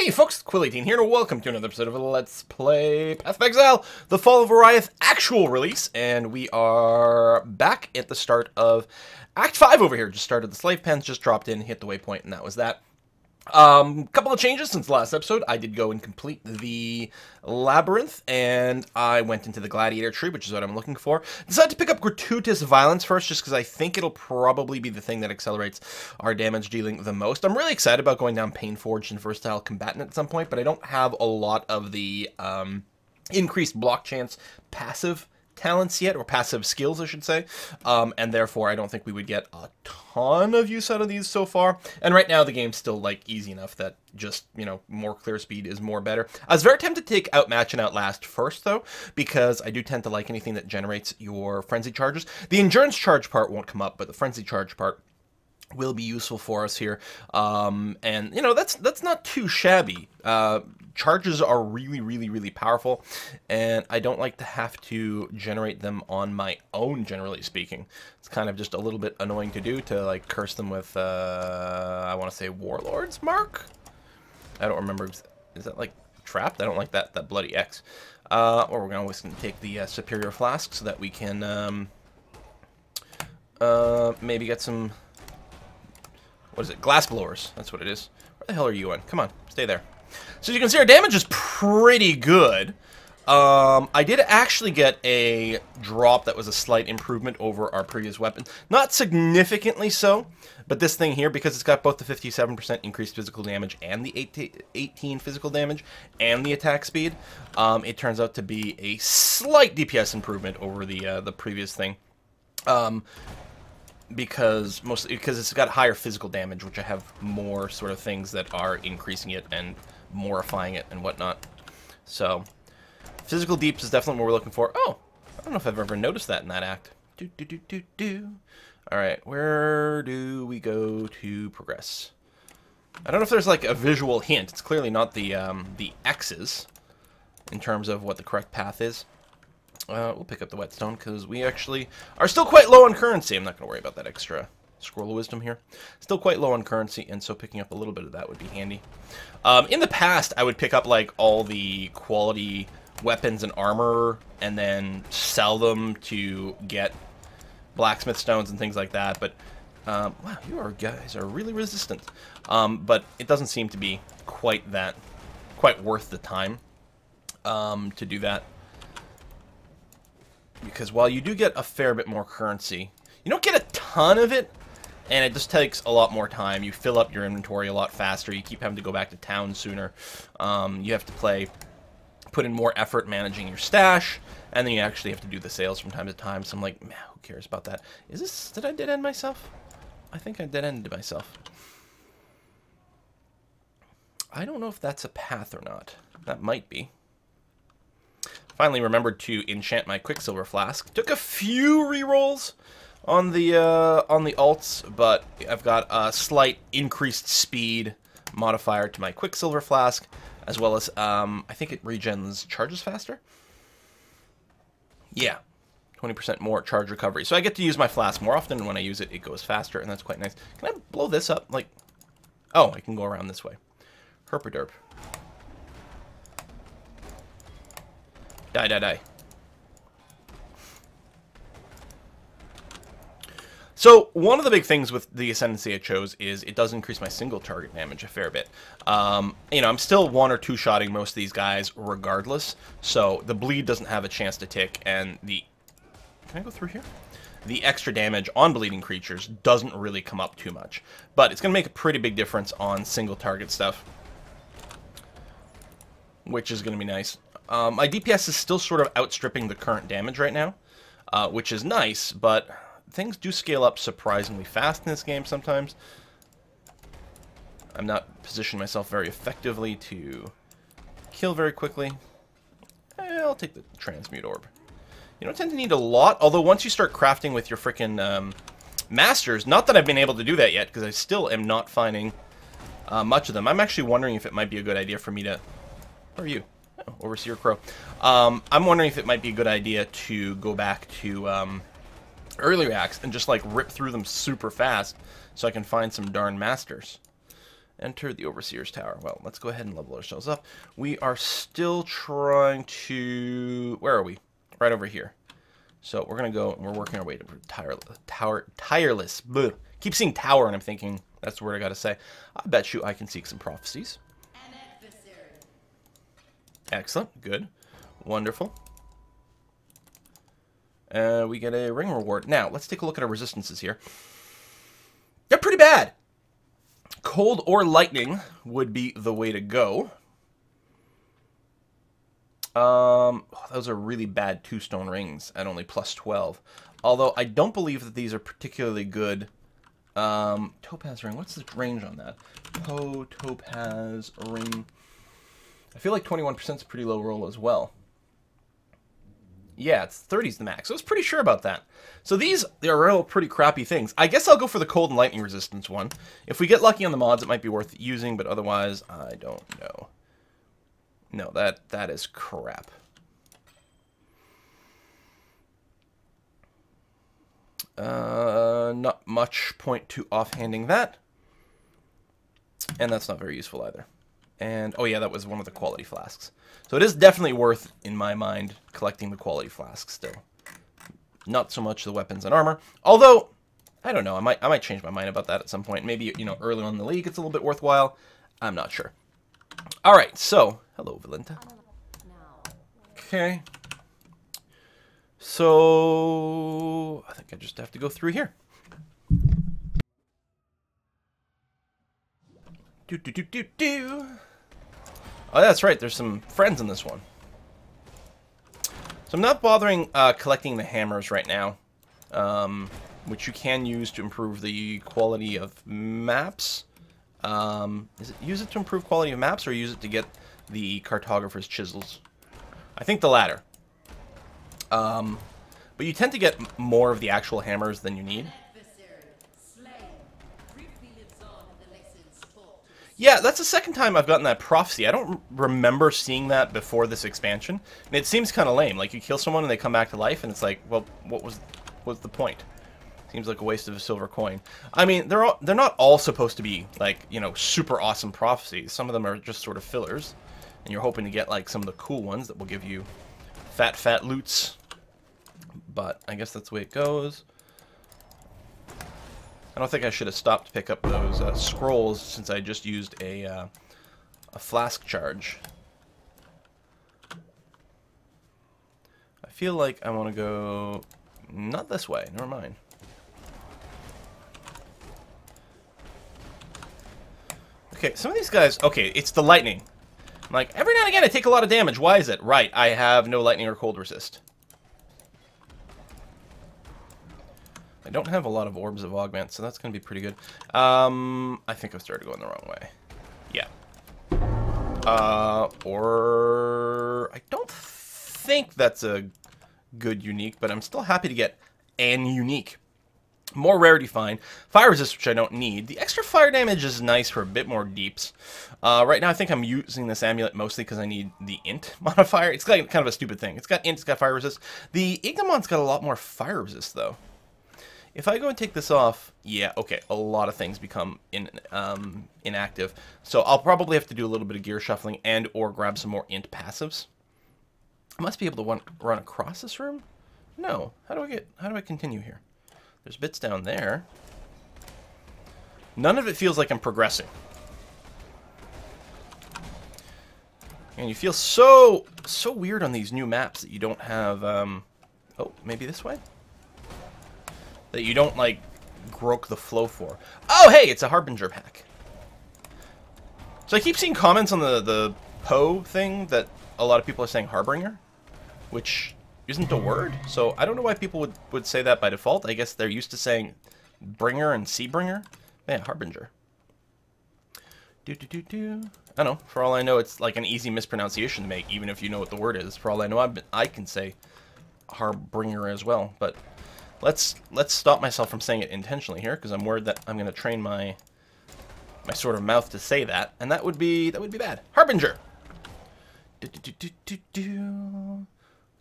Hey folks, Quill18 here, and welcome to another episode of Let's Play Path of Exile, The Fall of Oriath actual release, and we are back at the start of Act 5 over here. Just started the slave pens, just dropped in, hit the waypoint, and that was that. Couple of changes since the last episode. I did go and complete the labyrinth, and I went into the Gladiator tree, which is what I'm looking for. Decided to pick up gratuitous violence first, just because I think it'll probably be the thing that accelerates our damage dealing the most. I'm really excited about going down Painforged and Versatile Combatant at some point, but I don't have a lot of the increased block chance passive talents yet, or passive skills, I should say, and therefore I don't think we would get a ton of use out of these so far. And right now the game's still like easy enough that just, you know, more clear speed is more better. I was very tempted to take Outmatch and Outlast first though, because I do tend to like anything that generates your frenzy charges. The endurance charge part won't come up, but the frenzy charge part will be useful for us here, and you know, that's not too shabby. Charges are really powerful, and I don't like to have to generate them on my own, generally speaking. It's kind of just a little bit annoying to do, to like curse them with I want to say Warlord's Mark. I don't remember, is that like trapped? I don't like that bloody X. Or we're gonna always take the superior flask so that we can maybe get some, what is it? Glass blowers. That's what it is. Where the hell are you on? Come on, stay there. So as you can see, our damage is pretty good. I did actually get a drop that was a slight improvement over our previous weapon. Not significantly so, but this thing here, because it's got both the 57% increased physical damage and the 18 physical damage and the attack speed, it turns out to be a slight DPS improvement over the previous thing. Because it's got higher physical damage, which I have more sort of things that are increasing it and mortifying it and whatnot. So physical deeps is definitely what we're looking for. Oh, I don't know if I've ever noticed that in that act. All right, where do we go to progress? I don't know if there's like a visual hint. It's clearly not the X's in terms of what the correct path is. We'll pick up the whetstone because we actually are still quite low on currency. I'm not going to worry about that extra scroll of wisdom here. Still quite low on currency, and so picking up a little bit of that would be handy. In the past, I would pick up like all the quality weapons and armor and then sell them to get blacksmith stones and things like that. But wow, you guys are really resistant. But it doesn't seem to be quite worth the time to do that. Because while you do get a fair bit more currency, you don't get a ton of it, and it just takes a lot more time. You fill up your inventory a lot faster. You keep having to go back to town sooner. You have to put in more effort managing your stash, and then you actually have to do the sales from time to time. So I'm like, man, who cares about that? Did I dead end myself? I think I dead ended myself. I don't know if that's a path or not. That might be. Finally remembered to enchant my Quicksilver Flask. Took a few rerolls on the alts, but I've got a slight increased speed modifier to my Quicksilver Flask, as well as I think it regens charges faster. Yeah, 20% more charge recovery. So I get to use my flask more often, and when I use it, it goes faster, and that's quite nice. Can I blow this up? Like, oh, I can go around this way. Herpaderp. Die. So, one of the big things with the Ascendancy I chose is it does increase my single target damage a fair bit. You know, I'm still one or two shotting most of these guys regardless, so the bleed doesn't have a chance to tick, and the... Can I go through here? The extra damage on bleeding creatures doesn't really come up too much, but it's going to make a pretty big difference on single target stuff, which is going to be nice. My DPS is still sort of outstripping the current damage right now, which is nice, but things do scale up surprisingly fast in this game sometimes. I'm not positioning myself very effectively to kill very quickly. I'll take the Transmute Orb. You don't tend to need a lot, although once you start crafting with your frickin' Masters, not that I've been able to do that yet, because I still am not finding much of them. I'm actually wondering if it might be a good idea for me to... Where are you? Overseer Crow. I'm wondering if it might be a good idea to go back to earlier acts and just like rip through them super fast so I can find some darn masters. Enter the Overseer's Tower. Well, let's go ahead and level ourselves up. We are still trying to... Where are we? Right over here. So we're going to go, and we're working our way to tireless. Bleh. Keep seeing tower, and I'm thinking, that's the word I got to say. I bet you I can seek some prophecies. Excellent. Good. Wonderful. We get a ring reward. Now, let's take a look at our resistances here. They're pretty bad. Cold or lightning would be the way to go. Those are really bad 2-stone rings at only plus 12. Although I don't believe that these are particularly good. Topaz ring. What's the range on that? Topaz ring. I feel like 21% is a pretty low roll as well. Yeah, it's 30's the max. I was pretty sure about that. So these are all pretty crappy things. I guess I'll go for the cold and lightning resistance one. If we get lucky on the mods, it might be worth using, but otherwise, I don't know. No, that is crap. Not much point to offhanding that. And that's not very useful either. And, oh yeah, that was one of the quality flasks. So it is definitely worth, in my mind, collecting the quality flasks still. Not so much the weapons and armor. Although, I don't know, I might change my mind about that at some point. Maybe, you know, early on in the league it's a little bit worthwhile. I'm not sure. Alright, so, hello, Valenta. Okay. So, I think I just have to go through here. Do. Oh, that's right. There's some friends in this one. So I'm not bothering collecting the hammers right now, which you can use to improve the quality of maps. Use it to improve quality of maps, or use it to get the cartographer's chisels? I think the latter. But you tend to get more of the actual hammers than you need. Yeah, that's the second time I've gotten that prophecy. I don't remember seeing that before this expansion. And it seems kind of lame. Like, you kill someone and they come back to life, and it's like, well, what's the point? Seems like a waste of a silver coin. I mean, they're not all supposed to be, like, you know, super awesome prophecies. Some of them are just sort of fillers. And you're hoping to get, like, some of the cool ones that will give you fat loots. But I guess that's the way it goes. I don't think I should have stopped to pick up those scrolls since I just used a flask charge. I feel like I want to go... Not this way. Never mind. Okay, some of these guys... Okay, it's the lightning. I'm like, every now and again I take a lot of damage. Why is it? Right, I have no lightning or cold resist. I don't have a lot of orbs of augment, so that's going to be pretty good. I think I've started going the wrong way. Yeah. Or... I don't think that's a good unique, but I'm still happy to get an unique. More rarity fine. Fire resist, which I don't need. The extra fire damage is nice for a bit more deeps. Right now I think I'm using this amulet mostly because I need the int modifier. It's got kind of a stupid thing. It's got int, it's got fire resist. The Ignimon's got a lot more fire resist, though. If I go and take this off, yeah, okay, a lot of things become inactive. So I'll probably have to do a little bit of gear shuffling and or grab some more int passives. I must be able to run across this room? No. How do I continue here? There's bits down there. None of it feels like I'm progressing. And you feel so weird on these new maps that you don't have, oh, maybe this way? That you don't, like, groke the flow for. Oh, hey, it's a Harbinger pack. So I keep seeing comments on the Poe thing that a lot of people are saying Harbinger, which isn't a word. So I don't know why people would say that by default. I guess they're used to saying Bringer and Seabringer. Yeah, Harbinger. I don't know. For all I know, it's like an easy mispronunciation to make, even if you know what the word is. For all I know, I can say Harbinger as well, but... Let's stop myself from saying it intentionally here, because I'm worried that I'm going to train my sort of mouth to say that, and that would be bad. Harbinger. We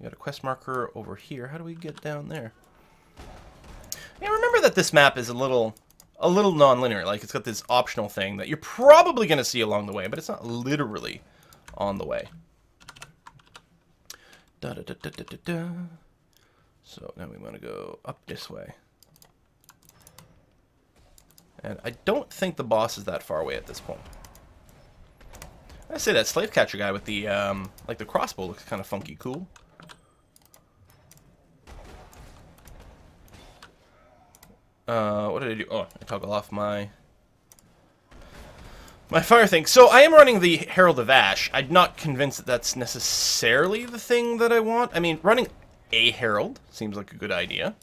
got a quest marker over here. How do we get down there? Yeah, remember that this map is a little a little non-linear. Like, it's got this optional thing that you're probably going to see along the way, but it's not literally on the way. Da, da, da, da, da, da, da. So now we want to go up this way. And I don't think the boss is that far away at this point. I say that slave catcher guy with the like the crossbow looks kind of funky cool. What did I do? Oh, I toggle off my fire thing. So I am running the Herald of Ash. I'm not convinced that that's necessarily the thing that I want. I mean, running a Herald seems like a good idea.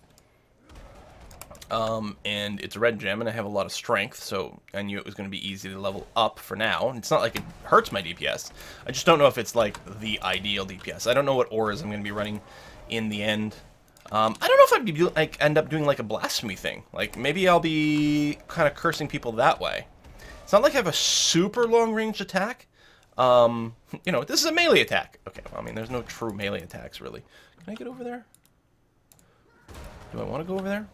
And it's a red gem, and I have a lot of strength, so I knew it was going to be easy to level up for now. It's not like it hurts my DPS. I just don't know if it's, like, the ideal DPS. I don't know what auras I'm going to be running in the end. I don't know if I'd be, like, end up doing, like, a blasphemy thing. Like, maybe I'll be kind of cursing people that way. It's not like I have a super long-range attack. You know, this is a melee attack. Okay, well, I mean, there's no true melee attacks, really. Can I get over there? Do I want to go over there?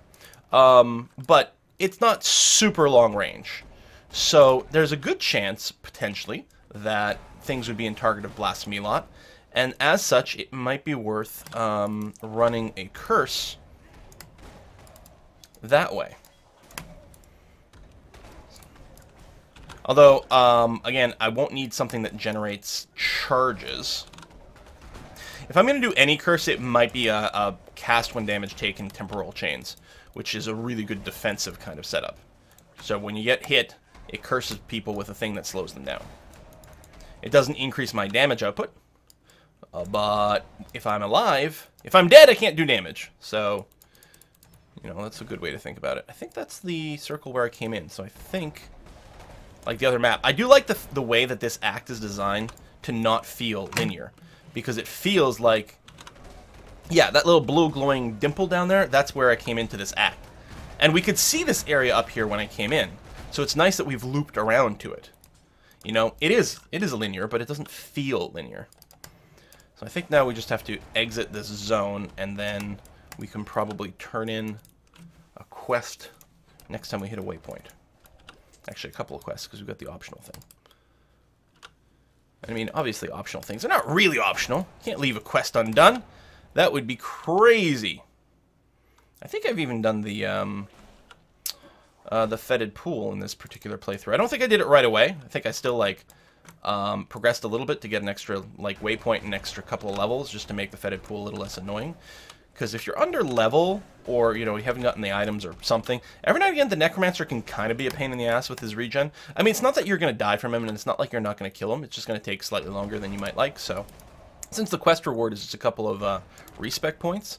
But it's not super long range. So there's a good chance, potentially, that things would be in target of Blasphemy a lot. And as such, it might be worth running a curse that way. Although, again, I won't need something that generates charges. If I'm going to do any curse, it might be a cast when damage taken temporal chains, which is a really good defensive kind of setup. So when you get hit, it curses people with a thing that slows them down. It doesn't increase my damage output, but if I'm alive, if I'm dead, I can't do damage. So, you know, that's a good way to think about it. I think that's the circle where I came in, so I think, like the other map, I do like the way that this act is designed to not feel linear, because it feels like, yeah, that little blue glowing dimple down there, that's where I came into this act. And we could see this area up here when I came in. So it's nice that we've looped around to it. You know, it is linear, but it doesn't feel linear. So I think now we just have to exit this zone, and then we can probably turn in a quest next time we hit a waypoint. Actually, a couple of quests, because we've got the optional thing. I mean, obviously optional things are not really optional. You can't leave a quest undone. That would be crazy. I think I've even done the fetid pool in this particular playthrough. I don't think I did it right away. I think I still, like, progressed a little bit to get an extra, like, waypoint and an extra couple of levels just to make the fetid pool a little less annoying. Because if you're under level, or, you know, you haven't gotten the items or something, every now and again the Necromancer can kind of be a pain in the ass with his regen. I mean, it's not that you're going to die from him, and it's not like you're not going to kill him. It's just going to take slightly longer than you might like, so... Since the quest reward is just a couple of respec points,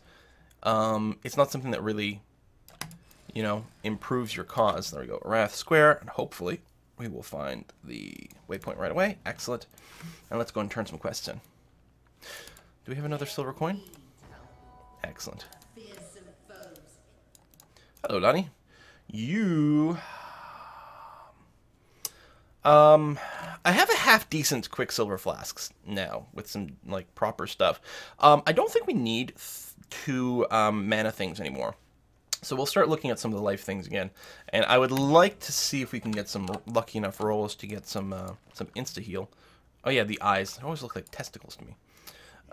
it's not something that really, you know, improves your cause. There we go, Oriath Square, and hopefully we will find the waypoint right away. Excellent. And let's go and turn some quests in. Do we have another silver coin? Excellent. Hello, Donnie. You... I have a half-decent Quicksilver flasks now, with some, like, proper stuff. I don't think we need two mana things anymore. So we'll start looking at some of the life things again. And I would like to see if we can get some lucky enough rolls to get some insta-heal. Oh yeah, the eyes. They always look like testicles to me.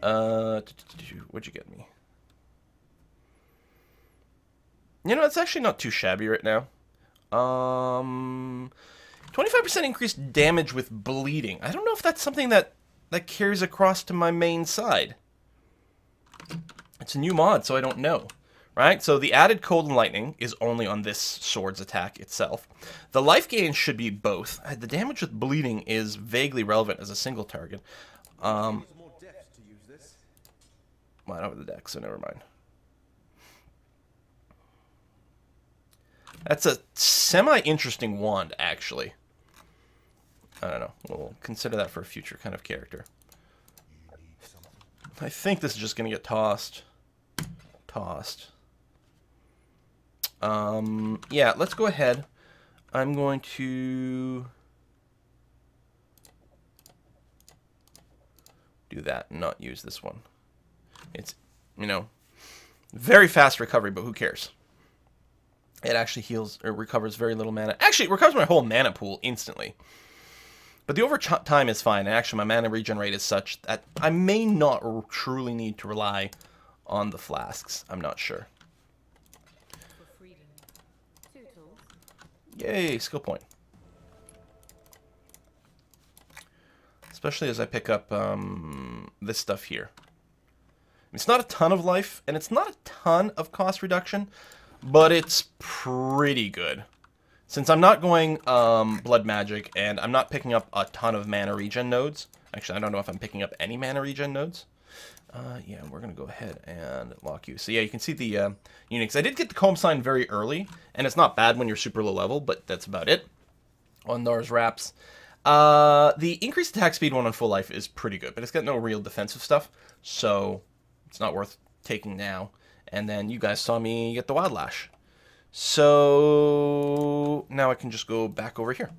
What'd you get me? You know, it's actually not too shabby right now. 25% increased damage with bleeding. I don't know if that's something that carries across to my main side. It's a new mod, so I don't know. Right? So the added cold and lightning is only on this sword's attack itself. The life gain should be both. The damage with bleeding is vaguely relevant as a single target. Well, I don't have the deck, so never mind. That's a semi-interesting wand, actually. I don't know. We'll consider that for a future kind of character. I think this is just going to get tossed. Yeah, let's go ahead. I'm going to do that and not use this one. It's, you know, very fast recovery, but who cares? it actually heals or recovers very little mana. Actually, it recovers my whole mana pool instantly. But the overtime is fine, and actually my mana regen rate is such that I may not truly need to rely on the flasks. I'm not sure. Yay, skill point. Especially as I pick up this stuff here. It's not a ton of life, and it's not a ton of cost reduction, but it's pretty good. Since I'm not going blood magic, and I'm not picking up a ton of mana regen nodes. Actually, I don't know if I'm picking up any mana regen nodes. Yeah, we're going to go ahead and lock you. So yeah, you can see the uniques. I did get the Comb Sign very early, and it's not bad when you're super low level, but that's about it on Nars Wraps. The increased attack speed one on full life is pretty good, but it's got no real defensive stuff, so it's not worth taking now. And then you guys saw me get the Wild Lash. So now I can just go back over here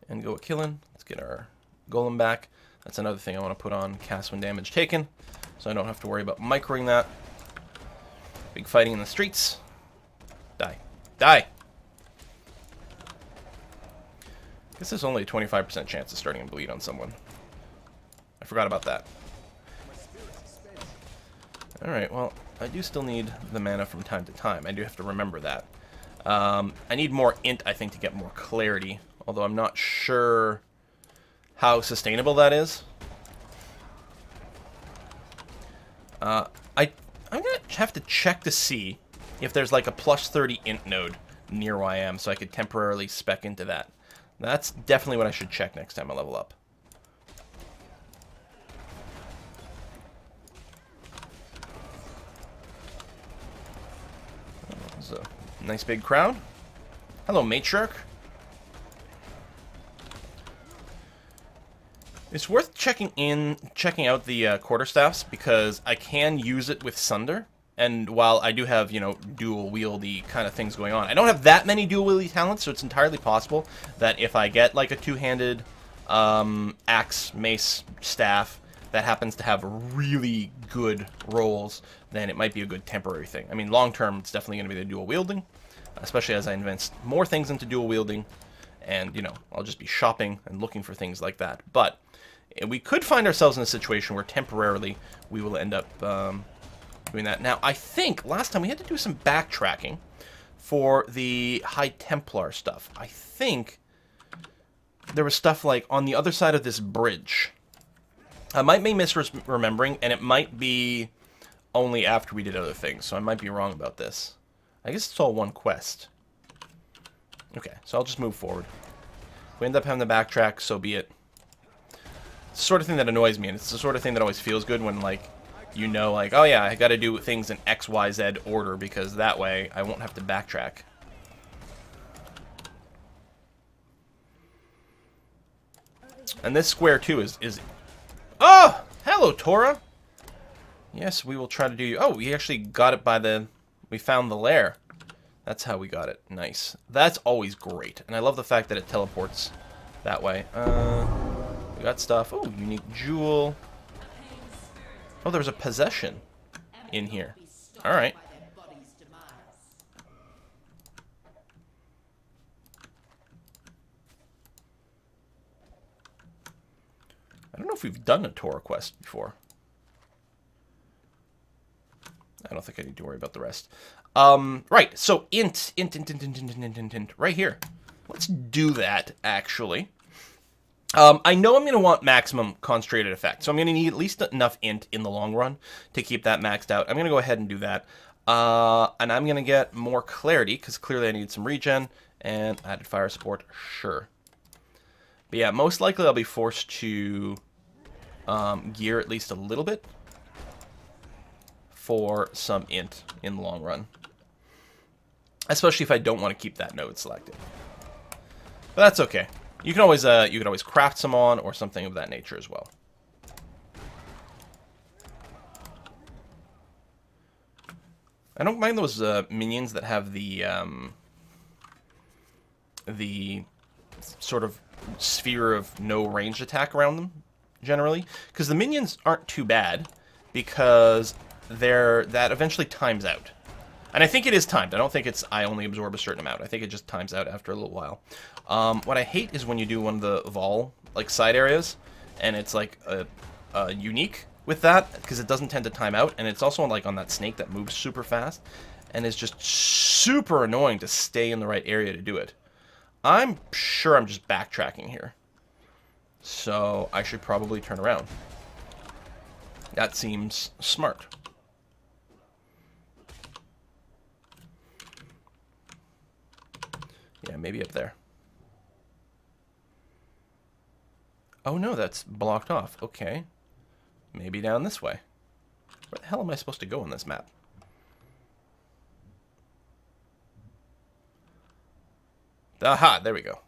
and go with killing. Let's get our Golem back. That's another thing I want to put on cast when damage taken, so I don't have to worry about microing that. Big fighting in the streets. Die. Die! I guess there's only a 25% chance of starting to bleed on someone. I forgot about that. Alright, well, I do still need the mana from time to time. I do have to remember that. I need more int, I think, to get more clarity, although I'm not sure how sustainable that is. I'm going to have to check to see if there's like a plus 30 int node near where I am, so I could temporarily spec into that. That's definitely what I should check next time I level up. There's a nice big crowd. Hello, Matriarch. It's worth checking out the quarterstaffs, because I can use it with Sunder. And while I do have, you know, dual wieldy kind of things going on, I don't have that many dual wieldy talents, so it's entirely possible that if I get like a two-handed axe, mace, staff that happens to have really good rolls, then it might be a good temporary thing. I mean, long term, it's definitely going to be the dual wielding, especially as I invest more things into dual wielding, and, you know, I'll just be shopping and looking for things like that. But we could find ourselves in a situation where temporarily we will end up doing that. Now, I think last time we had to do some backtracking for the High Templar stuff. I think there was stuff like on the other side of this bridge. I might be misremembering, and it might be only after we did other things, so I might be wrong about this. I guess it's all one quest. Okay, so I'll just move forward. If we end up having to backtrack, so be it. It's the sort of thing that annoys me, and it's the sort of thing that always feels good when, like, you know, like, oh yeah, I gotta do things in X, Y, Z order, because that way I won't have to backtrack. And this square, too, is... Oh! Hello, Tora! Yes, we will try to do... Oh, we actually got it by the... We found the lair. That's how we got it. Nice. That's always great. And I love the fact that it teleports that way. We got stuff. Oh, unique jewel. Oh, there's a possession in here. Alright. I don't know if we've done a Tora quest before. I don't think I need to worry about the rest. Right, so int, right here. Let's do that, actually. I know I'm going to want maximum concentrated effect, so I'm going to need at least enough int in the long run to keep that maxed out. I'm going to go ahead and do that. And I'm going to get more clarity, because clearly I need some regen, and added fire support, sure. But yeah, most likely I'll be forced to gear at least a little bit for some int in the long run. Especially if I don't want to keep that node selected. But that's okay. You can always craft some on or something of that nature as well. I don't mind those minions that have the sort of sphere of no ranged attack around them, generally, because the minions aren't too bad, because that eventually times out. And I think it is timed. I don't think it's I only absorb a certain amount. I think it just times out after a little while. What I hate is when you do one of the vol, like, side areas, and it's, like, a unique with that, because it doesn't tend to time out, and it's also, like, on that snake that moves super fast, and it's just super annoying to stay in the right area to do it. I'm sure I'm just backtracking here. So I should probably turn around. That seems smart. Yeah, maybe up there. Oh no, that's blocked off. Okay. Maybe down this way. Where the hell am I supposed to go on this map? Aha, there we go.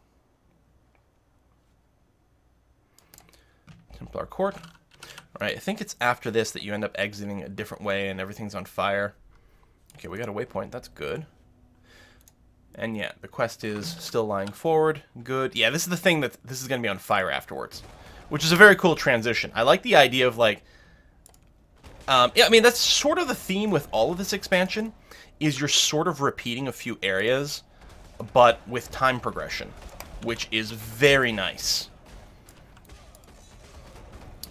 Templar Court. Alright, I think it's after this that you end up exiting a different way and everything's on fire. Okay, we got a waypoint. That's good. And yeah, the quest is still lying forward. Good. Yeah, this is the thing that this is going to be on fire afterwards, which is a very cool transition. I like the idea of, like, yeah, I mean, that's sort of the theme with all of this expansion, is you're sort of repeating a few areas, but with time progression, which is very nice.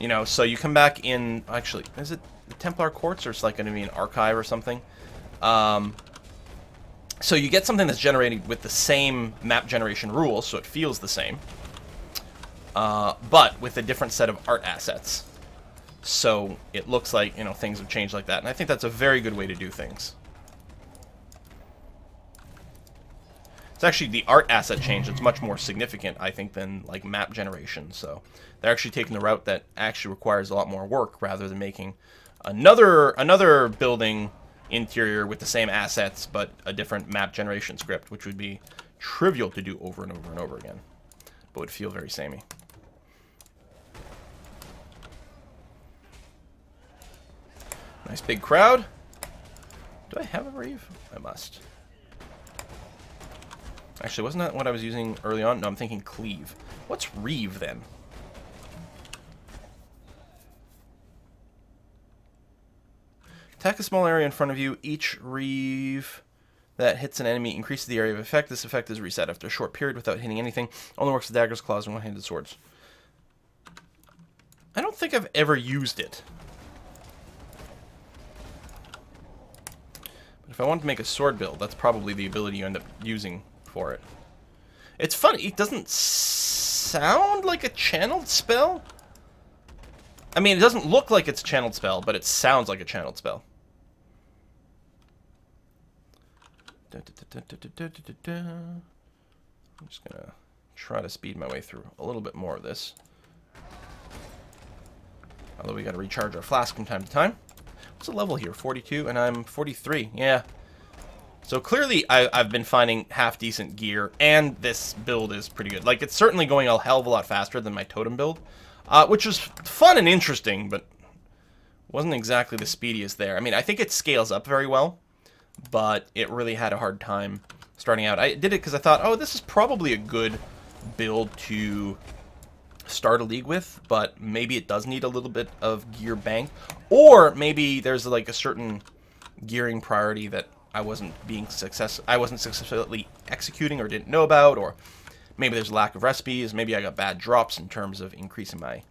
You know, so you come back in, actually, is it the Templar Courts, or it's like going to be an archive or something? So you get something that's generated with the same map generation rules, so it feels the same, but with a different set of art assets. So it looks like, you know, things have changed like that, and I think that's a very good way to do things. It's actually the art asset change that's much more significant, I think, than, like, map generation. So they're actually taking the route that actually requires a lot more work, rather than making another building interior with the same assets, but a different map generation script, which would be trivial to do over and over and over again, but would feel very samey. Nice big crowd. Do I have a reeve? I must. Actually, wasn't that what I was using early on? No, I'm thinking cleave. What's reeve, then? Attack a small area in front of you. Each reeve that hits an enemy increases the area of effect. This effect is reset after a short period without hitting anything. Only works with daggers, claws, and one-handed swords. I don't think I've ever used it. But if I want to make a sword build, that's probably the ability you end up using for it. It's funny, it doesn't sound like a channeled spell. I mean, it doesn't look like it's a channeled spell, but it sounds like a channeled spell. I'm just gonna try to speed my way through a little bit more of this. Although we gotta recharge our flask from time to time. What's the level here? 42, and I'm 43. Yeah. So clearly, I've been finding half-decent gear, and this build is pretty good. Like, it's certainly going a hell of a lot faster than my totem build, which was fun and interesting, but wasn't exactly the speediest there. I mean, I think it scales up very well, but it really had a hard time starting out. I did it because I thought, oh, this is probably a good build to start a league with, but maybe it does need a little bit of gear bank, or maybe there's, like, a certain gearing priority that I wasn't successfully executing or didn't know about, or maybe there's a lack of recipes, maybe I got bad drops in terms of increasing my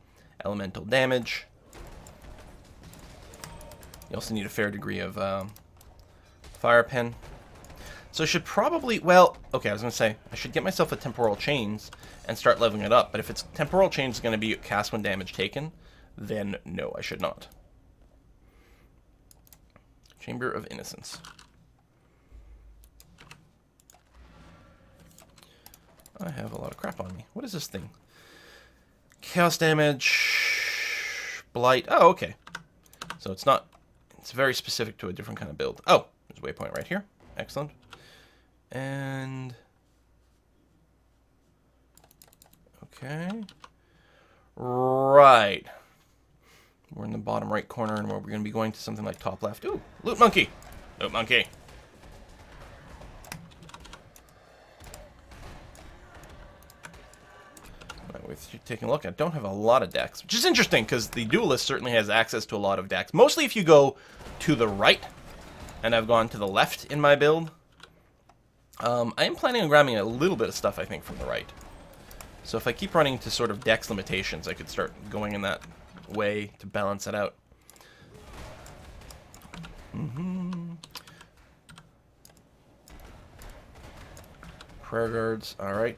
elemental damage. You also need a fair degree of fire pen. So I should probably, well, okay, I was going to say, I should get myself a temporal chains and start leveling it up, but if it's temporal chains is going to be cast when damage taken, then no, I should not. Chamber of Innocence. I have a lot of crap on me. What is this thing? Chaos damage, blight. Oh, okay. So it's not, it's very specific to a different kind of build. Oh, there's a waypoint right here. Excellent. And okay. Right. We're in the bottom right corner, and we're going to be going to something like top left. Ooh, loot monkey. Loot monkey. With taking a look, I don't have a lot of decks, which is interesting because the duelist certainly has access to a lot of decks. Mostly if you go to the right and I've gone to the left in my build. I am planning on grabbing a little bit of stuff, I think, from the right. So if I keep running to sort of dex limitations, I could start going in that way to balance it out. Prayer guards, alright.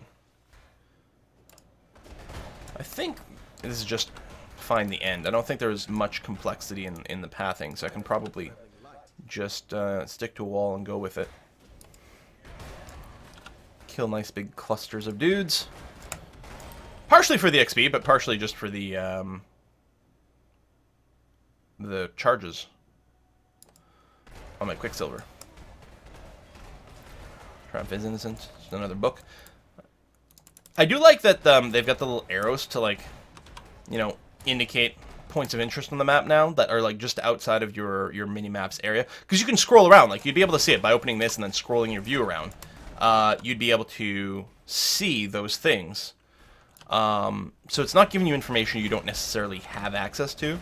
I think this is just find the end. I don't think there's much complexity in the pathing, so I can probably just stick to a wall and go with it. Kill nice big clusters of dudes. Partially for the XP, but partially just for the charges on my Quicksilver. Triumph is Innocent. Just another book. I do like that they've got the little arrows to, like, you know, indicate points of interest on the map now that are, like, just outside of your mini-maps area. Because you can scroll around. Like, you'd be able to see it by opening this and then scrolling your view around. You'd be able to see those things. So it's not giving you information you don't necessarily have access to,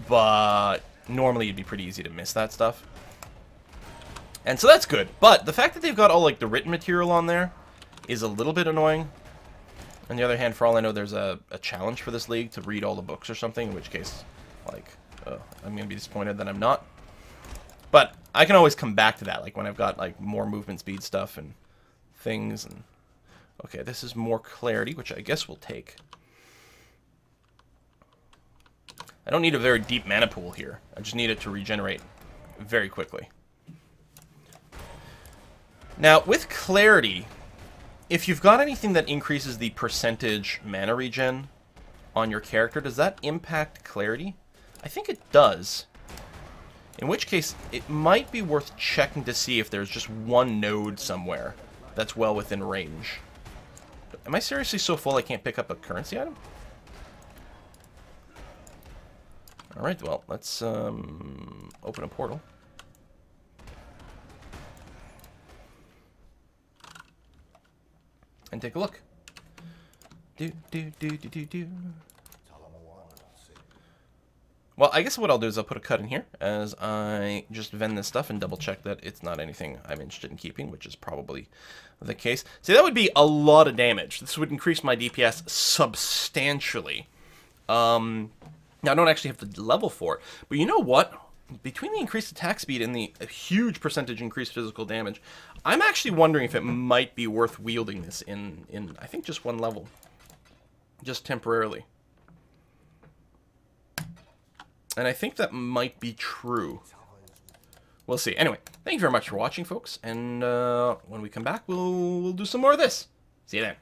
but normally it'd be pretty easy to miss that stuff. And so that's good, but the fact that they've got all, like, the written material on there is a little bit annoying. On the other hand, for all I know, there's a challenge for this league to read all the books or something, in which case, like, I'm going to be disappointed that I'm not. But I can always come back to that, like, when I've got, like, more movement speed stuff and things. And okay, this is more clarity, which I guess we'll take. I don't need a very deep mana pool here. I just need it to regenerate very quickly. Now, with clarity, if you've got anything that increases the percentage mana regen on your character, does that impact clarity? I think it does. In which case, it might be worth checking to see if there's just one node somewhere that's well within range. Am I seriously so full I can't pick up a currency item? Alright, well, let's open a portal. And take a look. Well, I guess what I'll do is I'll put a cut in here as I just vend this stuff and double check that it's not anything I'm interested in keeping, which is probably the case. See, that would be a lot of damage. This would increase my DPS substantially. Now, I don't actually have the level for it, but you know what? Between the increased attack speed and the huge percentage increased physical damage, I'm actually wondering if it might be worth wielding this in I think, just one level. Just temporarily. And I think that might be true. We'll see. Anyway, thank you very much for watching, folks. And when we come back, we'll do some more of this. See you then.